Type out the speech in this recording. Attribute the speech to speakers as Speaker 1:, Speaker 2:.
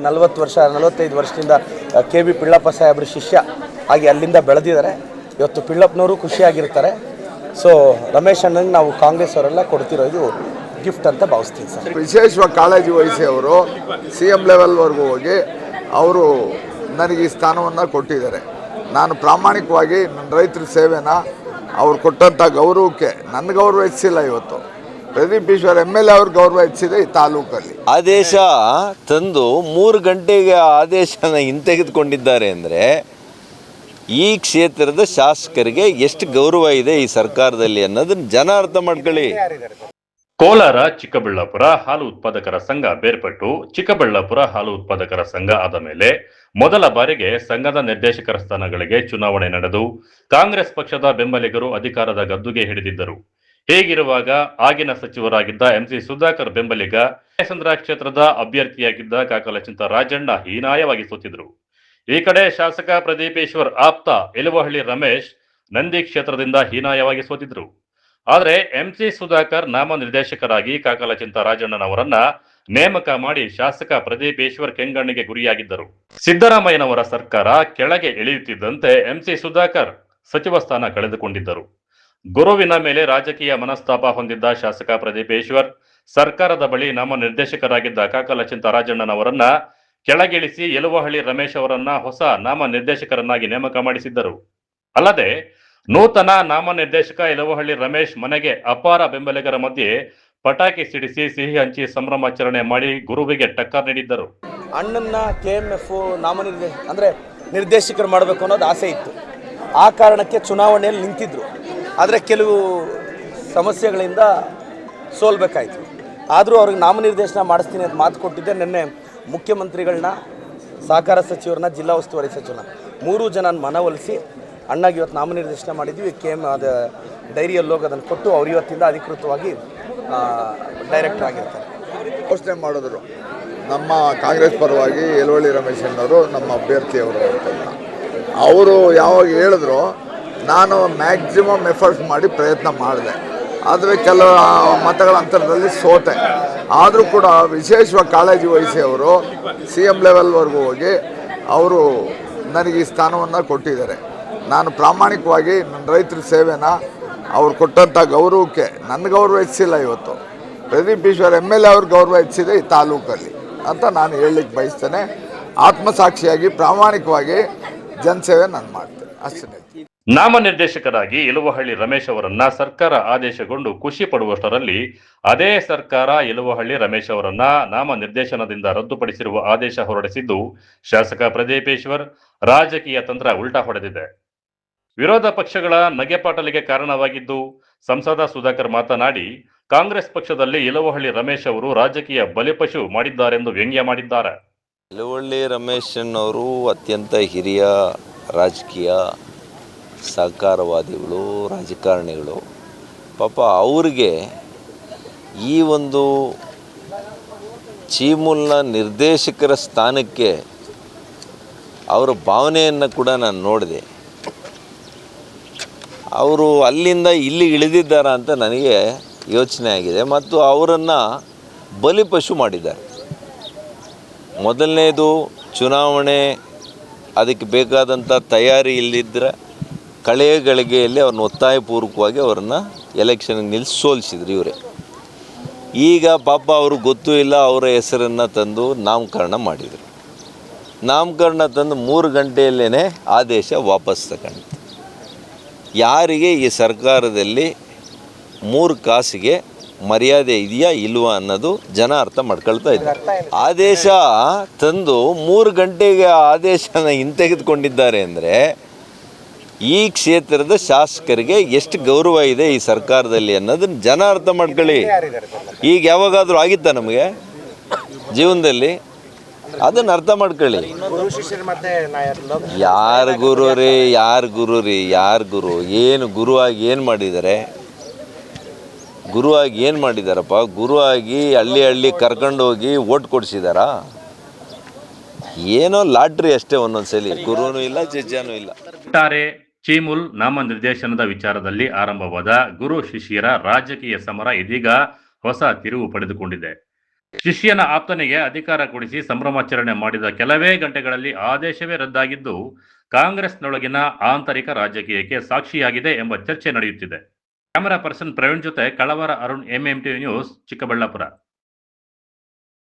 Speaker 1: 40 ವರ್ಷ 45 ವರ್ಷದಿಂದ ಕೆ.ಬಿ. ಪಿಳ್ಳಪ್ಪ ಸಾಹೇಬ್ರ ಶಿಷ್ಯ ಹಾಗೆ ಅಲ್ಲಿಂದ ಬೆಳೆದಿದ್ದಾರೆ. ಇವತ್ತು ಪಿಳ್ಳಪ್ಪನವರು ಖುಷಿಯಾಗಿರ್ತಾರೆ. ಸೊ ರಮೇಶ್ ಅಣ್ಣನಿಗೆ ನಾವು ಕಾಂಗ್ರೆಸ್ ಅವರೆಲ್ಲ ಕೊಡ್ತಿರೋದು ಗಿಫ್ಟ್ ಅಂತ ಭಾವಿಸ್ತೀನಿ ಸರ್.
Speaker 2: ವಿಶೇಷವಾಗಿ ಕಾಳಜಿ ವಹಿಸಿ ಅವರು CM ಲೆವೆಲ್ವರೆಗೂ ಹೋಗಿ ಅವರು ನನಗೆ ಈ ಸ್ಥಾನವನ್ನು ಕೊಟ್ಟಿದ್ದಾರೆ. ನಾನು ಪ್ರಾಮಾಣಿಕವಾಗಿ ನನ್ನ ರೈತರ ಸೇವೆನ ಅವ್ರು ಕೊಟ್ಟಂಥ ಗೌರವಕ್ಕೆ ನನ್ನ ಗೌರವ ಹೆಚ್ಚಿಲ್ಲ. ಇವತ್ತು ಪ್ರದೀಪ್ ಈಶ್ವರ್ MLA ಅವ್ರ ಗೌರವ ಹೆಚ್ಚಿದೆ ಈ ತಾಲೂಕಲ್ಲಿ.
Speaker 3: ಆದೇಶ ತಂದು 3 ಗಂಟೆಗೆ ಆದೇಶನ ಹಿಂತೆಗೆದುಕೊಂಡಿದ್ದಾರೆ ಅಂದರೆ ಈ ಕ್ಷೇತ್ರದ ಶಾಸಕರಿಗೆ ಎಷ್ಟು ಗೌರವ ಇದೆ ಈ ಸರ್ಕಾರದಲ್ಲಿ ಅನ್ನೋದನ್ನ ಜನ ಅರ್ಥ ಮಾಡ್ಕೊಳ್ಳಿ.
Speaker 4: ಕೋಲಾರ ಚಿಕ್ಕಬಳ್ಳಾಪುರ ಹಾಲು ಉತ್ಪಾದಕರ ಸಂಘ ಬೇರ್ಪಟ್ಟು ಚಿಕ್ಕಬಳ್ಳಾಪುರ ಹಾಲು ಉತ್ಪಾದಕರ ಸಂಘ ಆದ ಮೇಲೆ ಮೊದಲ ಬಾರಿಗೆ ಸಂಘದ ನಿರ್ದೇಶಕರ ಸ್ಥಾನಗಳಿಗೆ ಚುನಾವಣೆ ನಡೆದು ಕಾಂಗ್ರೆಸ್ ಪಕ್ಷದ ಬೆಂಬಲಿಗರು ಅಧಿಕಾರದ ಗದ್ದುಗೆ ಹಿಡಿದಿದ್ದರು. ಹೀಗಿರುವಾಗ ಆಗಿನ ಸಚಿವರಾಗಿದ್ದ MC ಸುಧಾಕರ್ ಬೆಂಬಲಿಗ ಸಂದ್ರ ಕ್ಷೇತ್ರದ ಅಭ್ಯರ್ಥಿಯಾಗಿದ್ದ ಕಾಕಲಚಿಂತ ರಾಜಣ್ಣ ಹೀನಾಯವಾಗಿ ಸೋತಿದ್ರು. ಈ ಕಡೆ ಶಾಸಕ ಪ್ರದೀಪೇಶ್ವರ್ ಆಪ್ತ ಎಲುವಹಳ್ಳಿ ರಮೇಶ್ ನಂದಿ ಕ್ಷೇತ್ರದಿಂದ ಹೀನಾಯವಾಗಿ ಸೋತಿದ್ರು. ಆದರೆ MC ಸುಧಾಕರ್ ನಾಮ ನಿರ್ದೇಶಕರಾಗಿ ಕಾಕಲಚಿಂತ ರಾಜಣ್ಣನವರನ್ನ ನೇಮಕ ಮಾಡಿ ಶಾಸಕ ಪ್ರದೀಪೇಶ್ವರ್ ಕೆಂಗಣ್ಣಿಗೆ ಗುರಿಯಾಗಿದ್ದರು. ಸಿದ್ದರಾಮಯ್ಯನವರ ಸರ್ಕಾರ ಕೆಳಗೆ ಇಳಿಯುತ್ತಿದ್ದಂತೆ MC ಸುಧಾಕರ್ ಸಚಿವ ಸ್ಥಾನ ಕಳೆದುಕೊಂಡಿದ್ದರು. ಗುರುವಿನ ಮೇಲೆ ರಾಜಕೀಯ ಮನಸ್ತಾಪ ಹೊಂದಿದ್ದ ಶಾಸಕ ಪ್ರದೀಪೇಶ್ವರ್ ಸರ್ಕಾರದ ಬಳಿ ನಾಮ ನಿರ್ದೇಶಕರಾಗಿದ್ದ ಕಾಕಲಚಿಂತ ರಾಜಣ್ಣನವರನ್ನ ಕೆಳಗಿಳಿಸಿ ಎಲುವಹಳ್ಳಿ ರಮೇಶ್ ಅವರನ್ನ ಹೊಸ ನಾಮ ನಿರ್ದೇಶಕರನ್ನಾಗಿ ನೇಮಕ ಮಾಡಿಸಿದ್ದರು. ಅಲ್ಲದೆ ನೂತನ ನಾಮ ನಿರ್ದೇಶಕ ಎಲುವಹಳ್ಳಿ ರಮೇಶ್ ಮನೆಗೆ ಅಪಾರ ಬೆಂಬಲಿಗರ ಮಧ್ಯೆ ಪಟಾಕಿ ಸಿಡಿಸಿ ಸಿಹಿ ಹಂಚಿ ಸಂಭ್ರಮಾಚರಣೆ ಮಾಡಿ ಗುರುವಿಗೆ ಟಕ್ಕರ್ ನೀಡಿದ್ದರು.
Speaker 1: ಅಣ್ಣನ್ನ KMF ನಿರ್ದೇಶಕರು ಮಾಡಬೇಕು ಅನ್ನೋದು ಆಸೆ ಇತ್ತು. ಆ ಕಾರಣಕ್ಕೆ ಚುನಾವಣೆಯಲ್ಲಿ ನಿಂತಿದ್ರು. ಆದರೆ ಕೆಲವು ಸಮಸ್ಯೆಗಳಿಂದ ಸೋಲ್ಬೇಕಾಯಿತು. ಆದರೂ ಅವ್ರಿಗೆ ನಾಮನಿರ್ದೇಶನ ಮಾಡಿಸ್ತೀನಿ ಅಂತ ಮಾತು ಕೊಟ್ಟಿದ್ದೆ. ನಿನ್ನೆ ಮುಖ್ಯಮಂತ್ರಿಗಳನ್ನ, ಸಹಕಾರ ಸಚಿವರನ್ನ, ಜಿಲ್ಲಾ ಉಸ್ತುವಾರಿ ಸಚಿವರನ್ನ 3 ಜನ ಮನವೊಲಿಸಿ ಅಣ್ಣಗೆ ಇವತ್ತು ನಾಮನಿರ್ದೇಶನ ಮಾಡಿದ್ವಿ. ಅದು ಡೈರಿಯಲ್ಲಿ ಹೋಗಿ ಅದನ್ನು ಕೊಟ್ಟು ಅವ್ರು ಇವತ್ತಿಂದ ಅಧಿಕೃತವಾಗಿ ಡೈರೆಕ್ಟರ್ ಆಗಿರ್ತಾರೆ.
Speaker 2: ಘೋಷಣೆ ಮಾಡಿದ್ರು ನಮ್ಮ ಕಾಂಗ್ರೆಸ್ ಪರವಾಗಿ ಎಲುವಹಳ್ಳಿ ರಮೇಶ್ ಅನ್ನೋರು ನಮ್ಮ ಅಭ್ಯರ್ಥಿಯವರು ಅಂತ. ಅವರು ಯಾವಾಗ ಹೇಳಿದ್ರು ನಾನು ಮ್ಯಾಕ್ಸಿಮಮ್ ಎಫರ್ಟ್ಸ್ ಮಾಡಿ ಪ್ರಯತ್ನ ಮಾಡಿದೆ. ಆದರೆ ಕೆಲವು ಮತಗಳ ಅಂತರದಲ್ಲಿ ಸೋತೆ. ಆದರೂ ಕೂಡ ವಿಶೇಷವಾಗಿ ಕಾಳಜಿ ವಹಿಸಿ ಅವರು CM ಲೆವೆಲ್ವರೆಗೂ ಹೋಗಿ ಅವರು ನನಗೆ ಈ ಸ್ಥಾನವನ್ನು ಕೊಟ್ಟಿದ್ದಾರೆ. ನಾನು ಪ್ರಾಮಾಣಿಕವಾಗಿ ನನ್ನ ರೈತರ ಸೇವೆನ ಅವ್ರು ಕೊಟ್ಟಂಥ ಗೌರವಕ್ಕೆ ನನ್ನ ಗೌರವ ಹೆಚ್ಚಿಲ್ಲ. ಇವತ್ತು ಪ್ರದೀಪ್ ಈಶ್ವರ್ MLA ಅವ್ರ ಗೌರವ ಹೆಚ್ಚಿದೆ ಈ ತಾಲೂಕಲ್ಲಿ ಅಂತ ನಾನು ಹೇಳಲಿಕ್ಕೆ ಬಯಸ್ತೇನೆ. ಆತ್ಮಸಾಕ್ಷಿಯಾಗಿ ಪ್ರಾಮಾಣಿಕವಾಗಿ ಜನಸೇವೆ ನಾನು ಮಾಡ್ತೇನೆ ಅಷ್ಟೇ.
Speaker 4: ನಾಮ ನಿರ್ದೇಶಕರಾಗಿ ಎಲುವಹಳ್ಳಿ ರಮೇಶ್ ಅವರನ್ನ ಸರ್ಕಾರ ಆದೇಶಗೊಂಡು ಖುಷಿ ಪಡುವಷ್ಟರಲ್ಲಿ ಅದೇ ಸರ್ಕಾರ ಎಲುವಹಳ್ಳಿ ರಮೇಶ್ ಅವರನ್ನ ನಾಮ ನಿರ್ದೇಶನದಿಂದ ರದ್ದುಪಡಿಸಿರುವ ಆದೇಶ ಹೊರಡಿಸಿದ್ದು ಶಾಸಕ ಪ್ರದೀಪೇಶ್ವರ್ ರಾಜಕೀಯ ತಂತ್ರ ಉಲ್ಟಾ ಹೊಡೆದಿದೆ. ವಿರೋಧ ಪಕ್ಷಗಳ ನಗೆಪಾಟಲಿಗೆ ಕಾರಣವಾಗಿದ್ದು ಸಂಸದ ಸುಧಾಕರ್ ಮಾತನಾಡಿ ಕಾಂಗ್ರೆಸ್ ಪಕ್ಷದಲ್ಲಿ ಎಲುವಹಳ್ಳಿ ರಮೇಶ್ ಅವರು ರಾಜಕೀಯ ಬಲಿಪಶು ಮಾಡಿದ್ದಾರೆಂದು ವ್ಯಂಗ್ಯ ಮಾಡಿದ್ದಾರೆ.
Speaker 3: ಎಲುವಹಳ್ಳಿ ರಮೇಶ್ ಅವರು ಅತ್ಯಂತ ಹಿರಿಯ ರಾಜಕೀಯ ಸಹಕಾರವಾದಿಗಳು, ರಾಜಕಾರಣಿಗಳು. ಪಾಪ ಅವ್ರಿಗೆ ಈ ಒಂದು ಚೀಮೂಲ್ನ ನಿರ್ದೇಶಕರ ಸ್ಥಾನಕ್ಕೆ ಅವರ ಭಾವನೆಯನ್ನು ಕೂಡ ನಾನು ನೋಡಿದೆ. ಅವರು ಅಲ್ಲಿಂದ ಇಲ್ಲಿ ಇಳಿದಿದ್ದಾರಾ ಅಂತ ನನಗೆ ಯೋಚನೆ ಆಗಿದೆ. ಮತ್ತು ಅವರನ್ನು ಬಲಿಪಶು ಮಾಡಿದ್ದಾರೆ. ಮೊದಲನೇದು ಚುನಾವಣೆ, ಅದಕ್ಕೆ ಬೇಕಾದಂಥ ತಯಾರಿ ಇಲ್ಲದಿದ್ದರೆ ಕಳೆಯ ಗಳಿಗೆಯಲ್ಲಿ ಅವ್ರನ್ನ ಒತ್ತಾಯಪೂರ್ವಕವಾಗಿ ಅವ್ರನ್ನ ಎಲೆಕ್ಷನ್ಗೆ ನಿಲ್ಲಿಸಿ ಸೋಲಿಸಿದ್ರು ಇವರೇ. ಈಗ ಪಾಪ ಅವ್ರಿಗೆ ಗೊತ್ತೂ ಇಲ್ಲ, ಅವರ ಹೆಸರನ್ನು ತಂದು ನಾಮಕರಣ ಮಾಡಿದರು. ನಾಮಕರಣ ತಂದು 3 ಗಂಟೆಯಲ್ಲೇ ಆದೇಶ ವಾಪಸ್ ತಗೊಂಡು. ಯಾರಿಗೆ ಈ ಸರ್ಕಾರದಲ್ಲಿ 3 ಕಾಸಿಗೆ ಮರ್ಯಾದೆ ಇದೆಯಾ ಇಲ್ವಾ ಅನ್ನೋದು ಜನ ಅರ್ಥ ಮಾಡ್ಕೊಳ್ತಾ ಇದ್ದಾರೆ. ಆದೇಶ ತಂದು 3 ಗಂಟೆಗೆ ಆದೇಶನ ಹಿಂತೆಗೆದುಕೊಂಡಿದ್ದಾರೆ ಅಂದರೆ ಈ ಕ್ಷೇತ್ರದ ಶಾಸಕರಿಗೆ ಎಷ್ಟು ಗೌರವ ಇದೆ ಈ ಸರ್ಕಾರದಲ್ಲಿ ಅನ್ನೋದನ್ನ ಜನ ಅರ್ಥ ಮಾಡ್ಕೊಳ್ಳಿ. ಈಗ ಯಾವಾಗಾದರೂ ಆಗಿತ್ತಾ ನಮಗೆ ಜೀವನದಲ್ಲಿ? ಅದನ್ನು ಅರ್ಥ ಮಾಡ್ಕೊಳ್ಳಿ. ಯಾರು ಗುರು ರೀ, ಯಾರು ಗುರು ರೀ, ಯಾರು ಗುರು? ಏನು ಗುರುವಾಗಿ ಏನು ಮಾಡಿದ್ದಾರೆ? ಗುರುವಾಗಿ ಏನು ಮಾಡಿದಾರಪ್ಪ? ಗುರುವಾಗಿ ಹಳ್ಳಿ ಕರ್ಕೊಂಡೋಗಿ ಓಟ್ ಕೊಡಿಸಿದಾರಾ? ಏನೋ ಲಾಟ್ರಿ ಅಷ್ಟೇ. ಒಂದೊಂದ್ಸಲಿ ಗುರುನೂ ಇಲ್ಲ, ಜಜ್ಜಾನೂ ಇಲ್ಲ.
Speaker 4: ಒಟ್ಟಾರೆ ಚೀಮುಲ್ ನಾಮ ನಿರ್ದೇಶನದ ವಿಚಾರದಲ್ಲಿ ಆರಂಭವಾದ ಗುರು ಶಿಷ್ಯರ ರಾಜಕೀಯ ಸಮರ ಇದೀಗ ಹೊಸ ತಿರುವು ಪಡೆದುಕೊಂಡಿದೆ. ಶಿಷ್ಯನ ಆಪ್ತನಿಗೆ ಅಧಿಕಾರ ಕೊಡಿಸಿ ಸಂಭ್ರಮಾಚರಣೆ ಮಾಡಿದ ಕೆಲವೇ ಗಂಟೆಗಳಲ್ಲಿ ಆದೇಶವೇ ರದ್ದಾಗಿದ್ದು ಕಾಂಗ್ರೆಸ್ನೊಳಗಿನ ಆಂತರಿಕ ರಾಜಕೀಯಕ್ಕೆ ಸಾಕ್ಷಿಯಾಗಿದೆ ಎಂಬ ಚರ್ಚೆ ನಡೆಯುತ್ತಿದೆ. ಕ್ಯಾಮರಾ ಪರ್ಸನ್ ಪ್ರವೀಣ್ ಜೊತೆ ಕಳವರ ಅರುಣ್, MMTV ನ್ಯೂಸ್, ಚಿಕ್ಕಬಳ್ಳಾಪುರ.